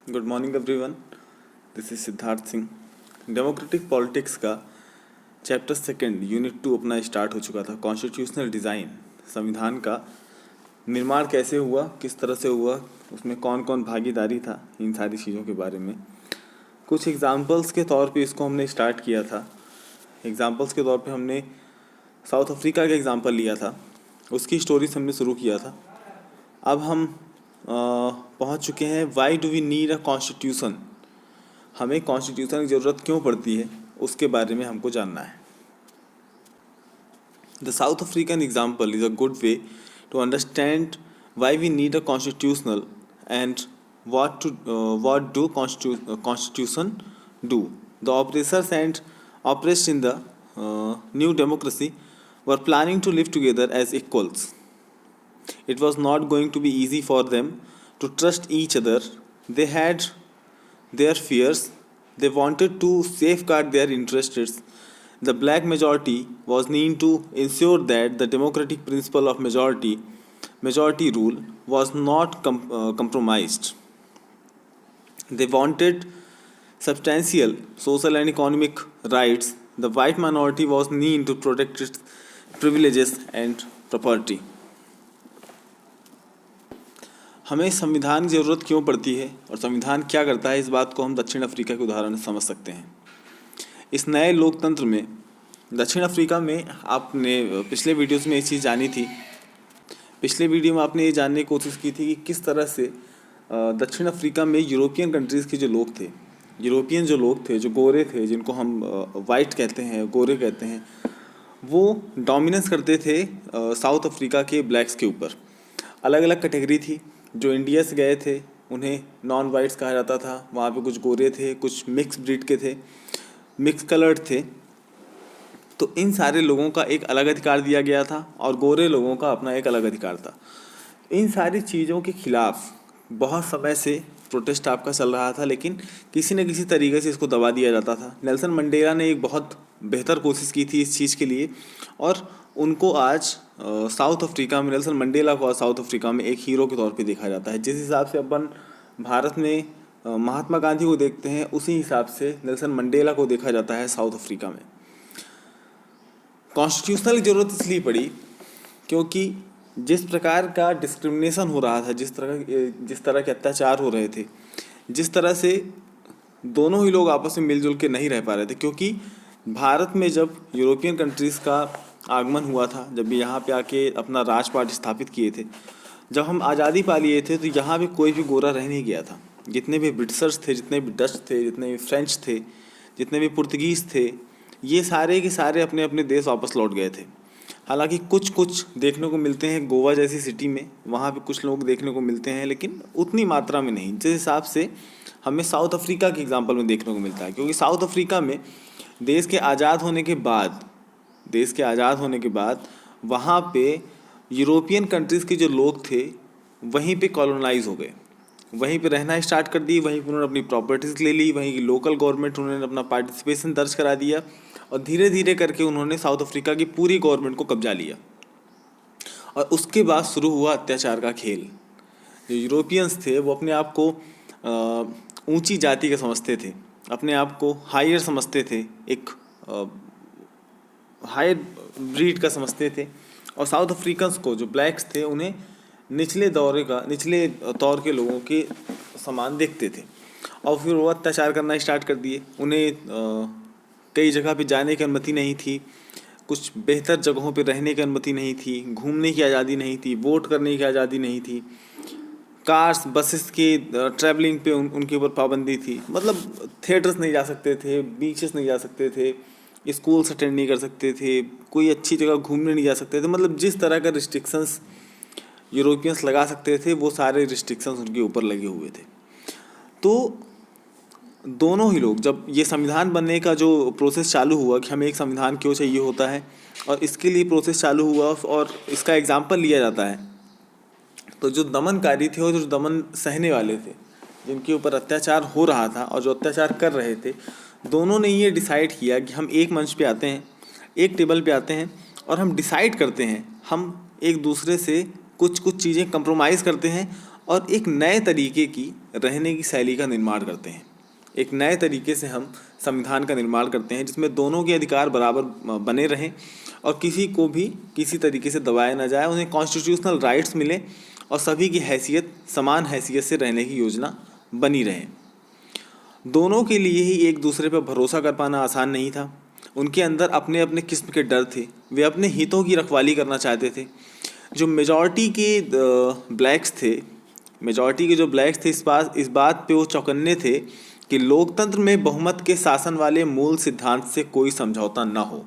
Good morning everyone, this is Siddharth Singh. Democratic politics का chapter second unit 2 अपना start हो चुका था। कॉन्स्टिट्यूशनल डिज़ाइन, संविधान का निर्माण कैसे हुआ, किस तरह से हुआ, उसमें कौन कौन भागीदारी था, इन सारी चीज़ों के बारे में कुछ एग्जाम्पल्स के तौर पे इसको हमने स्टार्ट किया था। एग्जाम्पल्स के तौर पे हमने साउथ अफ्रीका का एग्जाम्पल लिया था, उसकी स्टोरी से हमने शुरू किया था। अब हम पहुंच चुके हैं why do we need a constitution, हमें कॉन्स्टिट्यूशन की ज़रूरत क्यों पड़ती है, उसके बारे में हमको जानना है। The South African example is a good way to understand why we need a constitutional and what do constitution do. The oppressors and oppressed in the new democracy were planning to live together as equals. It was not going to be easy for them to trust each other. They had their fears. They wanted to safeguard their interests. The black majority was needing to ensure that the democratic principle of majority rule was not compromised. They wanted substantial social and economic rights. The white minority was needing to protect its privileges and property. हमें संविधान की ज़रूरत क्यों पड़ती है और संविधान क्या करता है, इस बात को हम दक्षिण अफ्रीका के उदाहरण से समझ सकते हैं। इस नए लोकतंत्र में दक्षिण अफ्रीका में आपने पिछले वीडियोस में ये चीज़ जानी थी। पिछले वीडियो में आपने ये जानने की कोशिश की थी कि किस तरह से दक्षिण अफ्रीका में यूरोपियन कंट्रीज़ के जो लोग थे, यूरोपियन जो लोग थे, जो गोरे थे, जिनको हम वाइट कहते हैं, गोरे कहते हैं, वो डोमिनेंस करते थे साउथ अफ्रीका के ब्लैक्स के ऊपर। अलग अलग कैटेगरी थी। जो इंडिया से गए थे उन्हें नॉन वाइट्स कहा जाता था। वहाँ पे कुछ गोरे थे, कुछ मिक्स ब्रीड के थे, मिक्स कलर्ड थे। तो इन सारे लोगों का एक अलग अधिकार दिया गया था और गोरे लोगों का अपना एक अलग अधिकार था। इन सारी चीज़ों के खिलाफ बहुत समय से प्रोटेस्ट आपका चल रहा था, लेकिन किसी न किसी तरीके से इसको दबा दिया जाता था। नेल्सन मंडेला ने एक बहुत बेहतर कोशिश की थी इस चीज़ के लिए, और उनको आज साउथ अफ्रीका में, नेल्सन मंडेला को आज साउथ अफ्रीका में एक हीरो के तौर पे देखा जाता है। जिस हिसाब से अपन भारत में महात्मा गांधी को देखते हैं, उसी हिसाब से नेल्सन मंडेला को देखा जाता है साउथ अफ्रीका में। कॉन्स्टिट्यूशनल की ज़रूरत इसलिए पड़ी क्योंकि जिस प्रकार का डिस्क्रिमिनेशन हो रहा था, जिस तरह के अत्याचार हो रहे थे, जिस तरह से दोनों ही लोग आपस में मिलजुल के नहीं रह पा रहे थे, क्योंकि भारत में जब यूरोपियन कंट्रीज़ का आगमन हुआ था, जब यहाँ पे आके अपना राजपाट स्थापित किए थे, जब हम आज़ादी पा लिए थे, तो यहाँ पे कोई भी गोरा रह नहीं गया था। जितने भी ब्रिटिशर्स थे, जितने भी डच थे, जितने भी फ्रेंच थे, जितने भी पुर्तगीज़ थे, ये सारे के सारे अपने अपने देश वापस लौट गए थे। हालांकि कुछ कुछ देखने को मिलते हैं गोवा जैसी सिटी में, वहाँ पे कुछ लोग देखने को मिलते हैं, लेकिन उतनी मात्रा में नहीं जिस हिसाब से हमें साउथ अफ्रीका के एग्जांपल में देखने को मिलता है। क्योंकि साउथ अफ्रीका में देश के आज़ाद होने के बाद वहाँ पे यूरोपियन कंट्रीज़ के जो लोग थे वहीं पे कॉलोनाइज हो गए, वहीं पे रहना स्टार्ट कर दी, वहीं पर उन्होंने अपनी प्रॉपर्टीज़ ले ली, वहीं की लोकल गवर्नमेंट उन्होंने अपना पार्टिसिपेशन दर्ज करा दिया, और धीरे धीरे करके उन्होंने साउथ अफ्रीका की पूरी गवर्नमेंट को कब्जा लिया। और उसके बाद शुरू हुआ अत्याचार का खेल। जो यूरोपियंस थे वो अपने आप को ऊंची जाति का समझते थे, अपने आप को हायर समझते थे, एक हायर ब्रीड का समझते थे, और साउथ अफ्रीकन्स को, जो ब्लैक्स थे, उन्हें निचले तौर के लोगों के समान देखते थे। और फिर वो अत्याचार करना स्टार्ट कर दिए। उन्हें कई जगह पे जाने की अनुमति नहीं थी, कुछ बेहतर जगहों पे रहने की अनुमति नहीं थी, घूमने की आज़ादी नहीं थी, वोट करने की आज़ादी नहीं थी, कार्स बसेस के ट्रैवलिंग पे उनके ऊपर पाबंदी थी। मतलब थिएटर्स नहीं जा सकते थे, बीचेस नहीं जा सकते थे, स्कूल्स अटेंड नहीं कर सकते थे, कोई अच्छी जगह घूमने नहीं जा सकते थे। मतलब जिस तरह का रिस्ट्रिक्शंस यूरोपियंस लगा सकते थे, वो सारे रिस्ट्रिक्शंस उनके ऊपर लगे हुए थे। तो दोनों ही लोग, जब ये संविधान बनने का जो प्रोसेस चालू हुआ कि हमें एक संविधान क्यों चाहिए होता है, और इसके लिए प्रोसेस चालू हुआ और इसका एग्जाम्पल लिया जाता है, तो जो दमनकारी थे और जो दमन सहने वाले थे, जिनके ऊपर अत्याचार हो रहा था और जो अत्याचार कर रहे थे, दोनों ने ये डिसाइड किया कि हम एक मंच पे आते हैं, एक टेबल पे आते हैं, और हम डिसाइड करते हैं, हम एक दूसरे से कुछ कुछ चीज़ें कंप्रोमाइज़ करते हैं और एक नए तरीके की रहने की शैली का निर्माण करते हैं। एक नए तरीके से हम संविधान का निर्माण करते हैं जिसमें दोनों के अधिकार बराबर बने रहें और किसी को भी किसी तरीके से दबाया ना जाए, उन्हें कॉन्स्टिट्यूशनल राइट्स मिले और सभी की हैसियत समान हैसियत से रहने की योजना बनी रहे। दोनों के लिए ही एक दूसरे पर भरोसा कर पाना आसान नहीं था। उनके अंदर अपने अपने किस्म के डर थे, वे अपने हितों की रखवाली करना चाहते थे। जो मेजॉरिटी के ब्लैक्स थे इस बात पे वो चौकन्ने थे कि लोकतंत्र में बहुमत के शासन वाले मूल सिद्धांत से कोई समझौता न हो,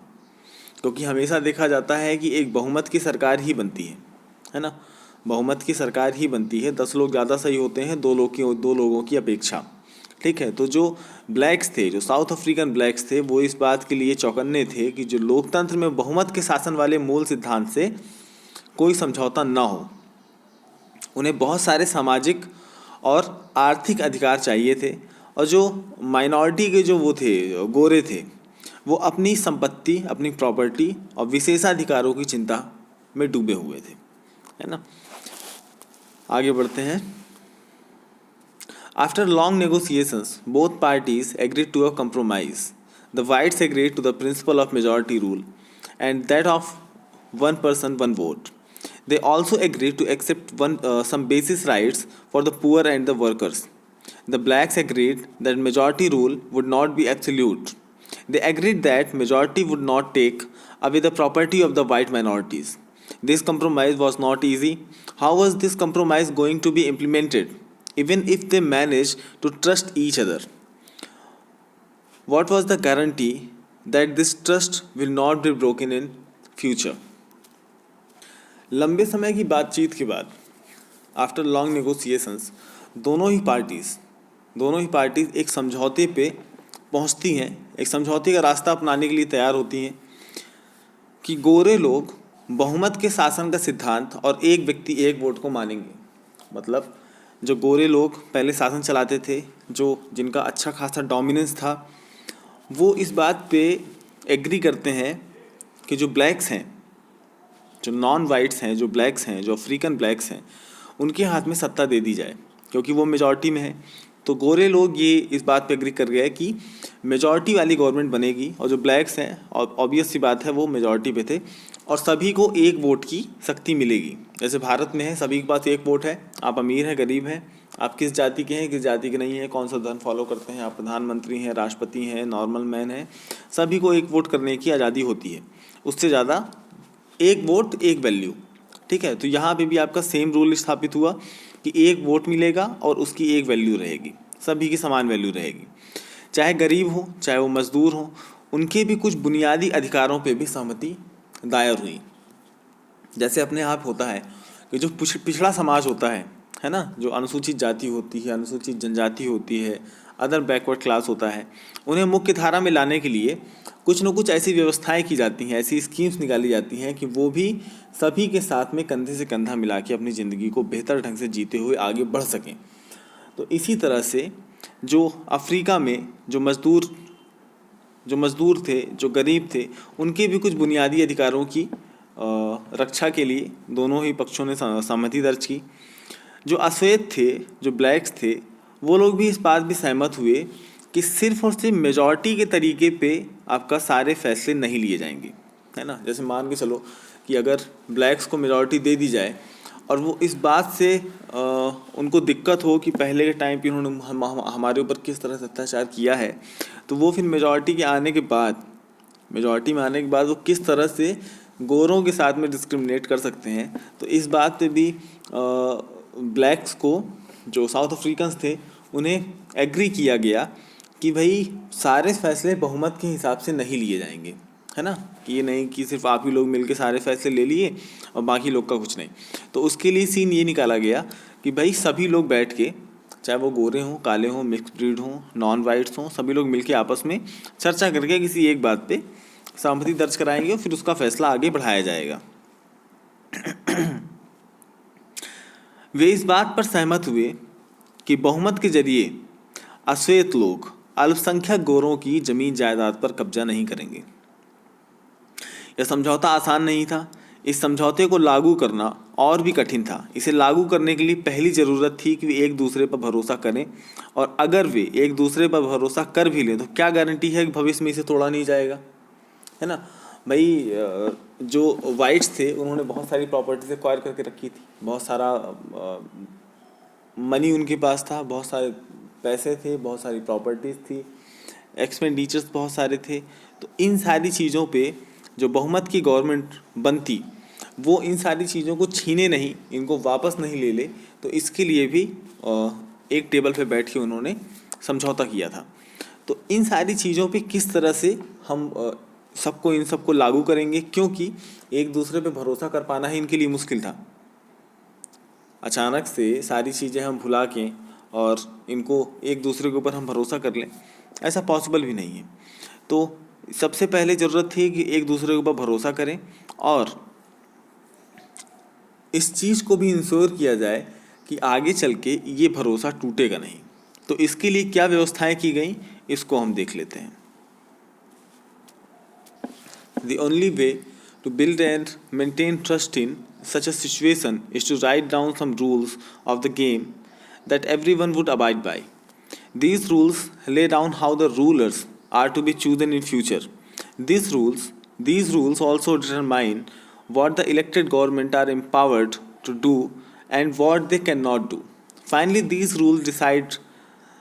क्योंकि हमेशा देखा जाता है कि एक बहुमत की सरकार ही बनती है ना, बहुमत की सरकार ही बनती है। 10 लोग ज़्यादा सही होते हैं दो लोगों की अपेक्षा, ठीक है। तो जो ब्लैक्स थे, जो साउथ अफ्रीकन ब्लैक्स थे, वो इस बात के लिए चौकन्ने थे कि जो लोकतंत्र में बहुमत के शासन वाले मूल सिद्धांत से कोई समझौता ना हो। उन्हें बहुत सारे सामाजिक और आर्थिक अधिकार चाहिए थे और जो माइनॉरिटी के जो वो थे, गोरे थे, वो अपनी संपत्ति, अपनी प्रॉपर्टी और विशेषाधिकारों की चिंता में डूबे हुए थे, है ना। आगे बढ़ते हैं। After long negotiations, both parties agreed to a compromise. The whites agreed to the principle of majority rule and that of one person, one vote. They also agreed to accept some basis rights for the poor and the workers. The blacks agreed that majority rule would not be absolute. They agreed that majority would not take away the property of the white minorities. This compromise was not easy. How was this compromise going to be implemented, even if they managed to trust each other? What was the guarantee that this trust will not be broken in future? लंबे समय की बातचीत के बाद, after long negotiations, दोनों ही parties एक समझौते पे पहुंचती हैं, एक समझौते का रास्ता अपनाने के लिए तैयार होती हैं कि गोरे लोग बहुमत के शासन का सिद्धांत और एक व्यक्ति एक वोट को मानेंगे। मतलब जो गोरे लोग पहले शासन चलाते थे, जिनका अच्छा खासा डोमिनेंस था, वो इस बात पे एग्री करते हैं कि जो ब्लैक्स हैं, जो नॉन वाइट्स हैं, जो ब्लैक्स हैं, जो अफ्रीकन ब्लैक्स हैं, उनके हाथ में सत्ता दे दी जाए, क्योंकि वो मेजॉरिटी में है। तो गोरे लोग ये इस बात पे एग्री कर गए कि मेजॉरिटी वाली गवर्नमेंट बनेगी और जो ब्लैक्स हैं, और ऑब्वियस सी बात है वो मेजॉरिटी पे थे, और सभी को एक वोट की शक्ति मिलेगी। जैसे भारत में है, सभी के पास एक वोट है। आप अमीर हैं, गरीब हैं, आप किस जाति के हैं, किस जाति के नहीं हैं, कौन सा धर्म फॉलो करते हैं, आप प्रधानमंत्री हैं, राष्ट्रपति हैं, नॉर्मल मैन हैं, सभी को एक वोट करने की आज़ादी होती है। उससे ज़्यादा एक वोट एक वैल्यू, ठीक है। तो यहाँ पे भी आपका सेम रूल स्थापित हुआ कि एक वोट मिलेगा और उसकी एक वैल्यू रहेगी, सभी की समान वैल्यू रहेगी। चाहे गरीब हो, चाहे वो मजदूर हो, उनके भी कुछ बुनियादी अधिकारों पे भी सहमति दायर हुई। जैसे अपने आप होता है कि जो पिछड़ा समाज होता है ना, जो अनुसूचित जाति होती है, अनुसूचित जनजाति होती है, अदर बैकवर्ड क्लास होता है, उन्हें मुख्य धारा में लाने के लिए कुछ न कुछ ऐसी व्यवस्थाएं की जाती हैं, ऐसी स्कीम्स निकाली जाती हैं कि वो भी सभी के साथ में कंधे से कंधा मिला के अपनी ज़िंदगी को बेहतर ढंग से जीते हुए आगे बढ़ सकें। तो इसी तरह से जो अफ्रीका में जो मज़दूर थे, जो गरीब थे, उनके भी कुछ बुनियादी अधिकारों की रक्षा के लिए दोनों ही पक्षों ने सहमति दर्ज की। जो अश्वेत थे, जो ब्लैक्स थे, वो लोग भी इस बात भी सहमत हुए कि सिर्फ और सिर्फ मेजॉरिटी के तरीके पे आपका सारे फैसले नहीं लिए जाएंगे, है ना। जैसे मान के चलो कि अगर ब्लैक्स को मेजॉरिटी दे दी जाए और वो इस बात से उनको दिक्कत हो कि पहले के टाइम पे उन्होंने हमारे ऊपर किस तरह से अत्याचार किया है, तो वो फिर मेजॉरिटी में आने के बाद वो किस तरह से गोरों के साथ में डिस्क्रिमिनेट कर सकते हैं। तो इस बात पे भी ब्लैक्स को, जो साउथ अफ्रीकन्स थे, उन्हें एग्री किया गया कि भाई सारे फैसले बहुमत के हिसाब से नहीं लिए जाएंगे, है ना, कि ये नहीं कि सिर्फ आप ही लोग मिलके सारे फैसले ले लिए और बाकी लोग का कुछ नहीं। तो उसके लिए सीन ये निकाला गया कि भाई सभी लोग बैठ के, चाहे वो गोरे हों, काले हों, मिक्स ब्रीड हों, नॉन वाइट्स हों, सभी लोग मिलके आपस में चर्चा करके किसी एक बात पे सहमति दर्ज कराएंगे और फिर उसका फैसला आगे बढ़ाया जाएगा। वे इस बात पर सहमत हुए कि बहुमत के जरिए अश्वेत लोग अल्पसंख्यक गोरों की जमीन जायदाद पर कब्जा नहीं करेंगे। यह समझौता आसान नहीं था। इस समझौते को लागू करना और भी कठिन था। इसे लागू करने के लिए पहली ज़रूरत थी कि वे एक दूसरे पर भरोसा करें, और अगर वे एक दूसरे पर भरोसा कर भी लें तो क्या गारंटी है कि भविष्य में इसे तोड़ा नहीं जाएगा, है ना भाई। जो वाइट्स थे उन्होंने बहुत सारी प्रॉपर्टीज एक्वायर करके रखी थी, बहुत सारा मनी उनके पास था, बहुत सारे पैसे थे, बहुत सारी प्रॉपर्टीज़ थी, एक्सपेंडिचर्स बहुत सारे थे। तो इन सारी चीज़ों पे जो बहुमत की गवर्नमेंट बनती वो इन सारी चीज़ों को छीने नहीं, इनको वापस नहीं ले ले, तो इसके लिए भी एक टेबल पे बैठ के उन्होंने समझौता किया था। तो इन सारी चीज़ों पे किस तरह से हम इन सबको लागू करेंगे, क्योंकि एक दूसरे पे भरोसा कर पाना ही इनके लिए मुश्किल था। अचानक से सारी चीज़ें हम भुला के और इनको एक दूसरे के ऊपर हम भरोसा कर लें, ऐसा पॉसिबल भी नहीं है। तो सबसे पहले ज़रूरत थी कि एक दूसरे के ऊपर भरोसा करें और इस चीज़ को भी इंश्योर किया जाए कि आगे चल के ये भरोसा टूटेगा नहीं। तो इसके लिए क्या व्यवस्थाएं की गई, इसको हम देख लेते हैं। The only way to build and maintain trust in such a situation is to write down some rules of the game that everyone would abide by. These rules lay down how the rulers are to be chosen in future. These rules also determine what the elected government are empowered to do and what they cannot do. Finally, these rules decide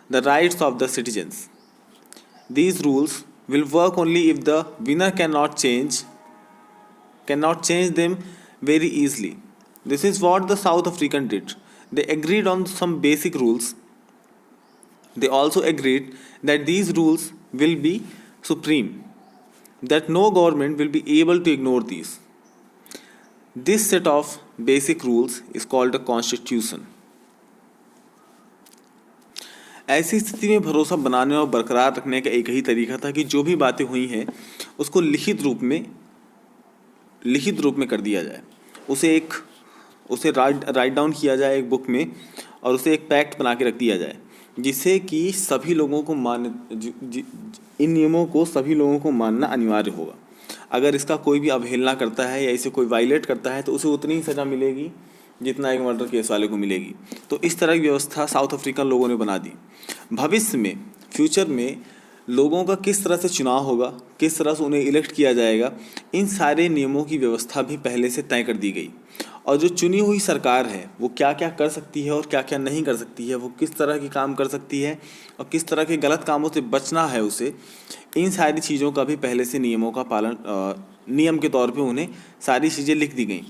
the rights of the citizens. These rules will work only if the winner cannot change them very easily. This is what the South African did. They agreed on some basic rules. They also agreed that these rules will be supreme, that no government will be able to ignore these. This set of basic rules is called a constitution. ऐसी स्थिति में भरोसा बनाने और बरकरार रखने का एक ही तरीका था कि जो भी बातें हुई हैं उसको लिखित रूप में कर दिया जाए, उसे राइट डाउन किया जाए एक बुक में, और उसे एक पैक्ट बना के रख दिया जाए, जिससे कि सभी लोगों को इन नियमों को सभी लोगों को मानना अनिवार्य होगा। अगर इसका कोई भी अवहेलना करता है या इसे कोई वायलेट करता है तो उसे उतनी ही सज़ा मिलेगी जितना एक मर्डर केस वाले को मिलेगी। तो इस तरह की व्यवस्था साउथ अफ्रीकन लोगों ने बना दी। भविष्य में, फ्यूचर में लोगों का किस तरह से चुनाव होगा, किस तरह से उन्हें इलेक्ट किया जाएगा, इन सारे नियमों की व्यवस्था भी पहले से तय कर दी गई। और जो चुनी हुई सरकार है वो क्या क्या कर सकती है और क्या क्या नहीं कर सकती है, वो किस तरह के काम कर सकती है और किस तरह के गलत कामों से बचना है उसे, इन सारी चीज़ों का भी पहले से नियमों का पालन नियम के तौर पे उन्हें सारी चीज़ें लिख दी गई।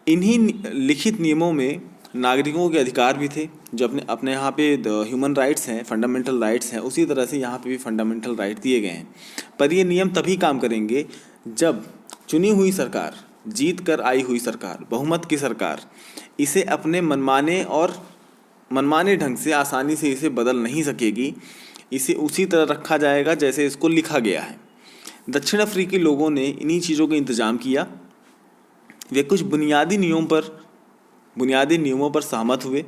इन्हीं लिखित नियमों में नागरिकों के अधिकार भी थे, जो अपने यहाँ पे ह्यूमन राइट्स हैं, फंडामेंटल राइट्स हैं, उसी तरह से यहाँ पे भी फंडामेंटल राइट दिए गए हैं। पर ये नियम तभी काम करेंगे जब चुनी हुई सरकार, जीत कर आई हुई सरकार, बहुमत की सरकार इसे अपने मनमाने ढंग से आसानी से इसे बदल नहीं सकेगी। इसे उसी तरह रखा जाएगा जैसे इसको लिखा गया है। दक्षिण अफ्रीकी लोगों ने इन्हीं चीज़ों का इंतज़ाम किया। वे कुछ बुनियादी नियमों पर सहमत हुए।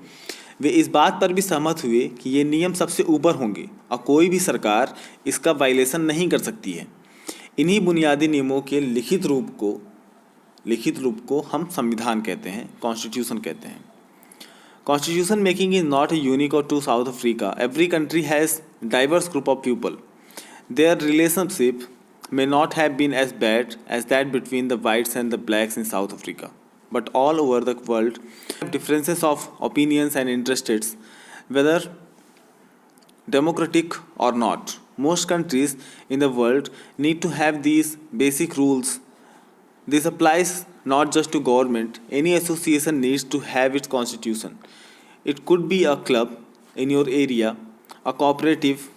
वे इस बात पर भी सहमत हुए कि ये नियम सबसे ऊपर होंगे और कोई भी सरकार इसका वायलेशन नहीं कर सकती है। इन्हीं बुनियादी नियमों के लिखित रूप को हम संविधान कहते हैं, कॉन्स्टिट्यूशन कहते हैं। Constitution making is not unique to South Africa. Every country has diverse group of people. Their relationship may not have been as bad as that between the whites and the blacks in South Africa. But all over the world, differences of opinions and interests, whether democratic or not. Most countries in the world need to have these basic rules. This applies not just to government. Any association needs to have its constitution. It could be a club in your area, a cooperative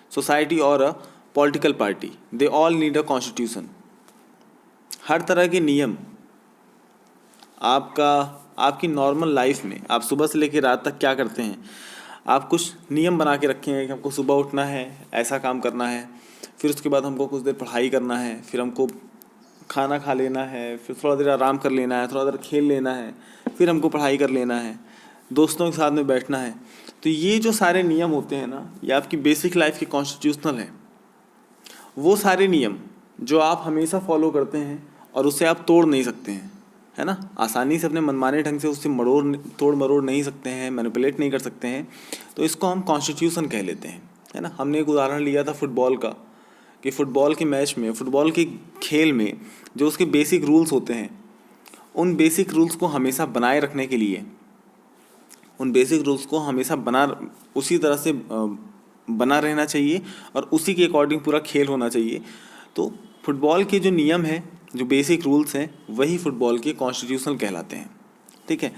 society or a political party. They all need a constitution. हर तरह के नियम आपकी normal life में, आप सुबह से लेकर रात तक क्या करते हैं, आप कुछ नियम बना के रखे हैं कि हमको सुबह उठना है, ऐसा काम करना है, फिर उसके बाद हमको कुछ देर पढ़ाई करना है, फिर हमको खाना खा लेना है, फिर थोड़ा देर आराम कर लेना है, थोड़ा देर खेल लेना है, फिर हमको पढ़ाई कर लेना है, दोस्तों के साथ में बैठना है। तो ये जो सारे नियम होते हैं ना, ये आपकी बेसिक लाइफ के कॉन्स्टिट्यूशनल हैं। वो सारे नियम जो आप हमेशा फॉलो करते हैं और उसे आप तोड़ नहीं सकते हैं, है ना। आसानी से अपने मनमाने ढंग से उससे तोड़ मरोड़ नहीं सकते हैं, मैनिपुलेट नहीं कर सकते हैं, तो इसको हम कॉन्स्टिट्यूशन कह लेते हैं, है ना। हमने एक उदाहरण लिया था फुटबॉल का, कि फुटबॉल के मैच में, फुटबॉल के खेल में जो उसके बेसिक रूल्स होते हैं, उन बेसिक रूल्स को हमेशा बनाए रखने के लिए, उन बेसिक रूल्स को हमेशा उसी तरह से बना रहना चाहिए और उसी के अकॉर्डिंग पूरा खेल होना चाहिए। तो फुटबॉल के जो नियम हैं, जो बेसिक रूल्स हैं, वही फुटबॉल के कॉन्स्टिट्यूशन कहलाते हैं, ठीक है।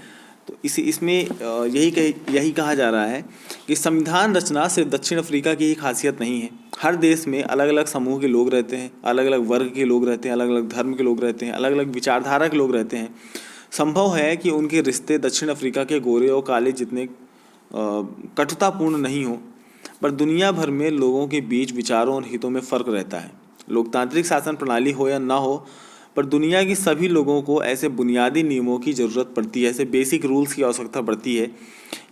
तो इसमें यही कहा जा रहा है कि संविधान रचना सिर्फ दक्षिण अफ्रीका की ही खासियत नहीं है। हर देश में अलग अलग समूह के लोग रहते हैं, अलग अलग वर्ग के लोग रहते हैं, अलग अलग धर्म के लोग रहते हैं, अलग अलग विचारधारा के लोग रहते हैं। संभव है कि उनके रिश्ते दक्षिण अफ्रीका के गोरे और काले जितने कटुतापूर्ण नहीं हो, पर दुनिया भर में लोगों के बीच विचारों और हितों में फ़र्क रहता है। लोकतांत्रिक शासन प्रणाली हो या ना हो, पर दुनिया की सभी लोगों को ऐसे बुनियादी नियमों की ज़रूरत पड़ती है, ऐसे बेसिक रूल्स की आवश्यकता पड़ती है।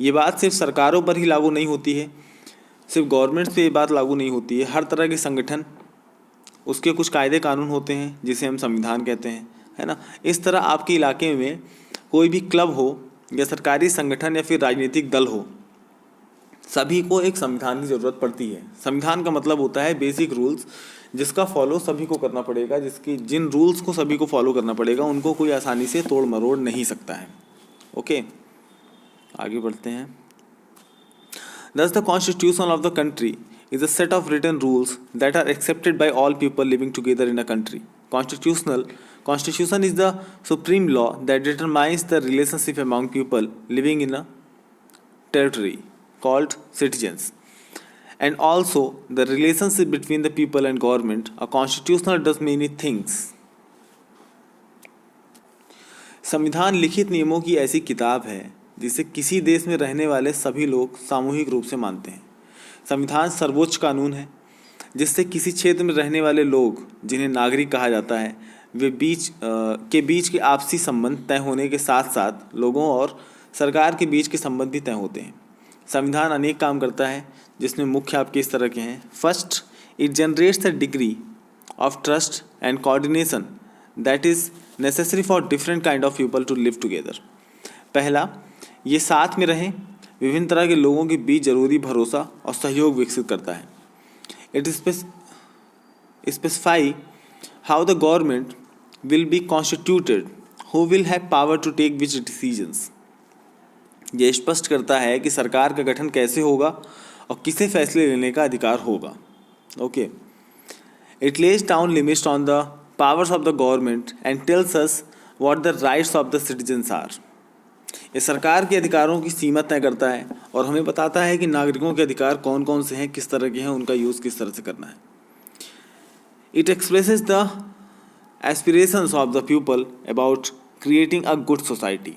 ये बात सिर्फ सरकारों पर ही लागू नहीं होती है, सिर्फ गवर्नमेंट्स पे ये बात लागू नहीं होती है। हर तरह के संगठन, उसके कुछ कायदे कानून होते हैं जिसे हम संविधान कहते हैं, है ना। इस तरह आपके इलाके में कोई भी क्लब हो या सरकारी संगठन या फिर राजनीतिक दल हो, सभी को एक संविधान की ज़रूरत पड़ती है। संविधान का मतलब होता है बेसिक रूल्स, जिसका फॉलो सभी को करना पड़ेगा, जिन रूल्स को सभी को फॉलो करना पड़ेगा, उनको कोई आसानी से तोड़ मरोड़ नहीं सकता है। ओके, आगे बढ़ते हैं। Thus the constitution of the country is a set of written rules that are accepted by all people living together in a country. Constitution is the supreme law that determines the relationship among people living in a territory called citizens, and also the relationship between the people and government. A constitutional does many things. संविधान लिखित नियमों की ऐसी किताब है जिसे किसी देश में रहने वाले सभी लोग सामूहिक रूप से मानते हैं। संविधान सर्वोच्च कानून है जिससे किसी क्षेत्र में रहने वाले लोग, जिन्हें नागरिक कहा जाता है, वे बीच के आपसी संबंध तय होने के साथ साथ लोगों और सरकार के बीच के संबंध भी तय होते हैं। संविधान अनेक काम करता है, जिसमें मुख्य आपके इस तरह के हैं। First, it generates the degree of trust and coordination that is necessary for different kind of people to live together. पहला, ये साथ में रहें, विभिन्न तरह के लोगों के बीच जरूरी भरोसा और सहयोग विकसित करता है। It specify how the government will be constituted, who will have power to take which decisions. ये स्पष्ट करता है कि सरकार का गठन कैसे होगा और किसे फैसले लेने का अधिकार होगा। Okay, it lays down limits on the powers of the government and tells us what the rights of the citizens are. ये सरकार के अधिकारों की सीमा तय करता है और हमें बताता है कि नागरिकों के अधिकार कौन कौन से हैं, किस तरह के हैं, उनका यूज़ किस तरह से करना है। It expresses the aspirations of the people about creating a good society.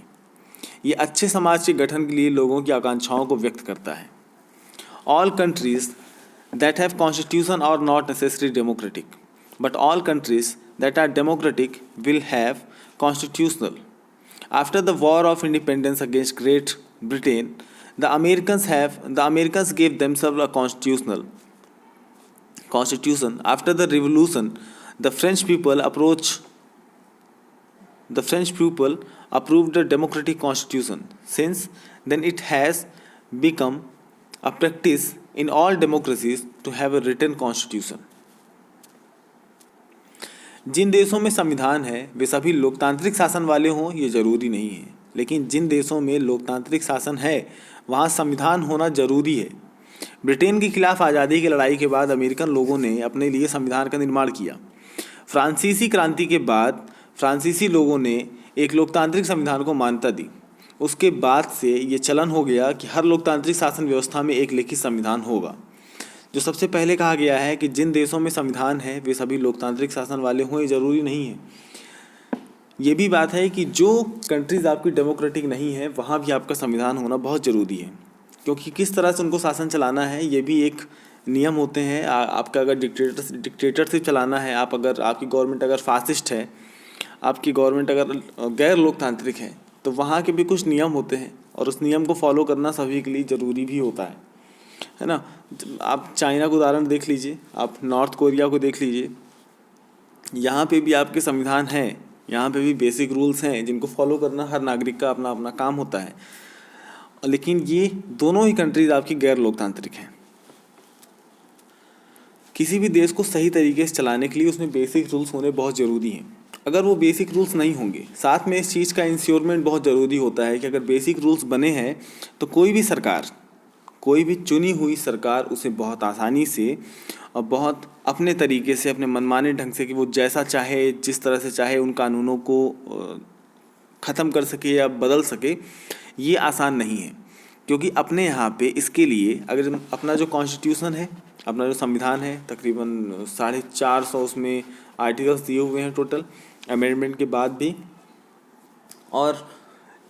ये अच्छे समाज के गठन के लिए लोगों की आकांक्षाओं को व्यक्त करता है। All countries that have constitution are not necessary democratic, but all countries that are democratic will have constitutional. After the War of Independence against Great Britain, the Americans gave themselves a constitution. After the Revolution, the French people approved the democratic constitution. Since then, it has become a practice in all democracies to have a written constitution. जिन देशों में संविधान है वे सभी लोकतांत्रिक शासन वाले हों ये ज़रूरी नहीं है, लेकिन जिन देशों में लोकतांत्रिक शासन है वहाँ संविधान होना ज़रूरी है। ब्रिटेन के खिलाफ आज़ादी की लड़ाई के बाद अमेरिकन लोगों ने अपने लिए संविधान का निर्माण किया। फ्रांसीसी क्रांति के बाद फ्रांसीसी लोगों ने एक लोकतांत्रिक संविधान को मान्यता दी। उसके बाद से ये चलन हो गया कि हर लोकतांत्रिक शासन व्यवस्था में एक लिखित संविधान होगा। जो सबसे पहले कहा गया है कि जिन देशों में संविधान है वे सभी लोकतांत्रिक शासन वाले हों, ये ज़रूरी नहीं है। ये भी बात है कि जो कंट्रीज़ आपकी डेमोक्रेटिक नहीं है वहाँ भी आपका संविधान होना बहुत ज़रूरी है, क्योंकि किस तरह से उनको शासन चलाना है ये भी एक नियम होते हैं। आपका अगर डिक्टेटरशिप चलाना है, आपकी गवर्नमेंट अगर फासिस्ट है, आपकी गवर्नमेंट अगर गैर लोकतांत्रिक है, तो वहाँ के भी कुछ नियम होते हैं और उस नियम को फॉलो करना सभी के लिए ज़रूरी भी होता है ना। आप चाइना का उदाहरण देख लीजिए, आप नॉर्थ कोरिया को देख लीजिए। यहाँ पे भी आपके संविधान है, यहाँ पे भी बेसिक रूल्स हैं जिनको फॉलो करना हर नागरिक का अपना अपना काम होता है। लेकिन ये दोनों ही कंट्रीज आपकी गैर लोकतांत्रिक हैं। किसी भी देश को सही तरीके से चलाने के लिए उसमें बेसिक रूल्स होने बहुत ज़रूरी हैं। अगर वो बेसिक रूल्स नहीं होंगे, साथ में इस चीज़ का इंश्योरमेंट बहुत ज़रूरी होता है कि अगर बेसिक रूल्स बने हैं तो कोई भी सरकार, कोई भी चुनी हुई सरकार उसे बहुत आसानी से और बहुत अपने तरीके से, अपने मनमाने ढंग से, कि वो जैसा चाहे, जिस तरह से चाहे उन कानूनों को ख़त्म कर सके या बदल सके, ये आसान नहीं है। क्योंकि अपने यहाँ पे इसके लिए अगर अपना जो कॉन्स्टिट्यूशन है, अपना जो संविधान है, तकरीबन 450 उसमें आर्टिकल्स दिए हुए हैं टोटल, अमेंडमेंट के बाद भी, और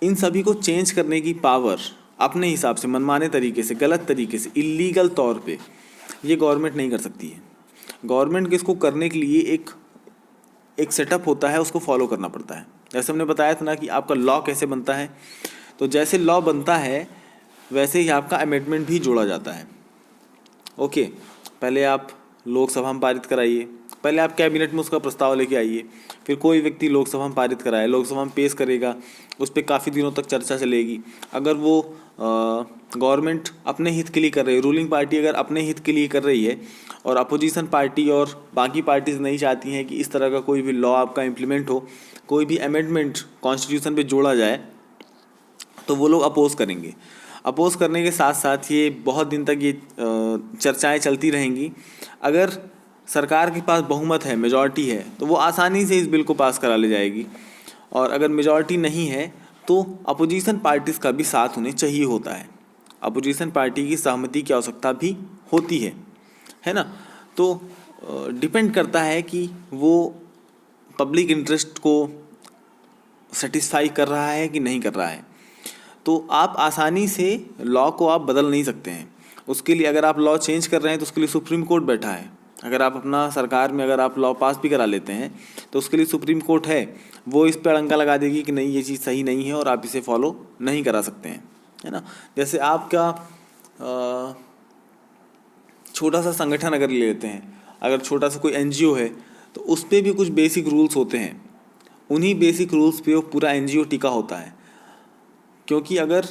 इन सभी को चेंज करने की पावर अपने हिसाब से, मनमाने तरीके से, गलत तरीके से, इलीगल तौर पे ये गवर्नमेंट नहीं कर सकती है। गवर्नमेंट को इसको करने के लिए एक सेटअप होता है, उसको फॉलो करना पड़ता है। जैसे हमने बताया था ना कि आपका लॉ कैसे बनता है, तो जैसे लॉ बनता है वैसे ही आपका अमेंडमेंट भी जोड़ा जाता है। ओके, पहले आप लोकसभा में पारित कराइए, पहले आप कैबिनेट में उसका प्रस्ताव लेके आइए, फिर कोई व्यक्ति लोकसभा में पारित कराए, लोकसभा में पेश करेगा, उस पर काफ़ी दिनों तक चर्चा चलेगी। अगर वो गवर्नमेंट अपने हित के लिए कर रही है, रूलिंग पार्टी अगर अपने हित के लिए कर रही है और अपोजिशन पार्टी और बाकी पार्टीज नहीं चाहती हैं कि इस तरह का कोई भी लॉ आपका इम्प्लीमेंट हो, कोई भी अमेंडमेंट कॉन्स्टिट्यूशन पे जोड़ा जाए, तो वो लोग अपोज करेंगे। अपोज करने के साथ साथ ये बहुत दिन तक ये चर्चाएं चलती रहेंगी। अगर सरकार के पास बहुमत है, मेजॉरिटी है, तो वो आसानी से इस बिल को पास करा ले जाएगी, और अगर मेजॉरिटी नहीं है तो अपोजिशन पार्टीज़ का भी साथ उन्हें चाहिए होता है। अपोजिशन पार्टी की सहमति की आवश्यकता भी होती है ना। तो डिपेंड करता है कि वो पब्लिक इंटरेस्ट को सेटिस्फाई कर रहा है कि नहीं कर रहा है। तो आप आसानी से लॉ को आप बदल नहीं सकते हैं। उसके लिए अगर आप लॉ चेंज कर रहे हैं तो उसके लिए सुप्रीम कोर्ट बैठा है। अगर आप अपना सरकार में अगर आप लॉ पास भी करा लेते हैं तो उसके लिए सुप्रीम कोर्ट है, वो इस पर अड़ंगा लगा देगी कि नहीं, ये चीज़ सही नहीं है और आप इसे फॉलो नहीं करा सकते हैं, है ना। जैसे आपका छोटा सा संगठन अगर ले लेते हैं, अगर छोटा सा कोई एनजीओ है तो उस पर भी कुछ बेसिक रूल्स होते हैं। उन्हीं बेसिक रूल्स पे वो पूरा एनजीओ टिका होता है। क्योंकि अगर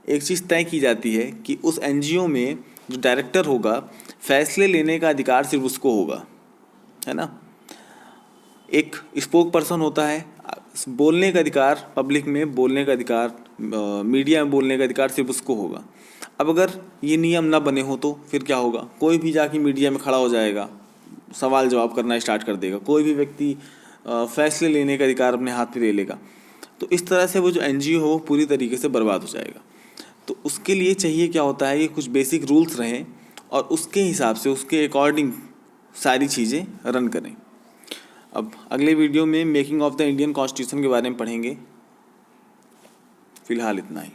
एक चीज़ तय की जाती है कि उस एनजीओ में जो डायरेक्टर होगा, फैसले लेने का अधिकार सिर्फ उसको होगा, है ना। एक स्पोक पर्सन होता है, बोलने का अधिकार, पब्लिक में बोलने का अधिकार, मीडिया में बोलने का अधिकार सिर्फ उसको होगा। अब अगर ये नियम ना बने हो तो फिर क्या होगा, कोई भी जाके मीडिया में खड़ा हो जाएगा, सवाल जवाब करना स्टार्ट कर देगा, कोई भी व्यक्ति फैसले लेने का अधिकार अपने हाथ में ले लेगा। तो इस तरह से वो जो एनजीओ हो वो पूरी तरीके से बर्बाद हो जाएगा। तो उसके लिए चाहिए क्या होता है कि कुछ बेसिक रूल्स रहें और उसके हिसाब से, उसके अकॉर्डिंग सारी चीज़ें रन करें। अब अगले वीडियो में making of the Indian constitution के बारे में पढ़ेंगे। फ़िलहाल इतना ही।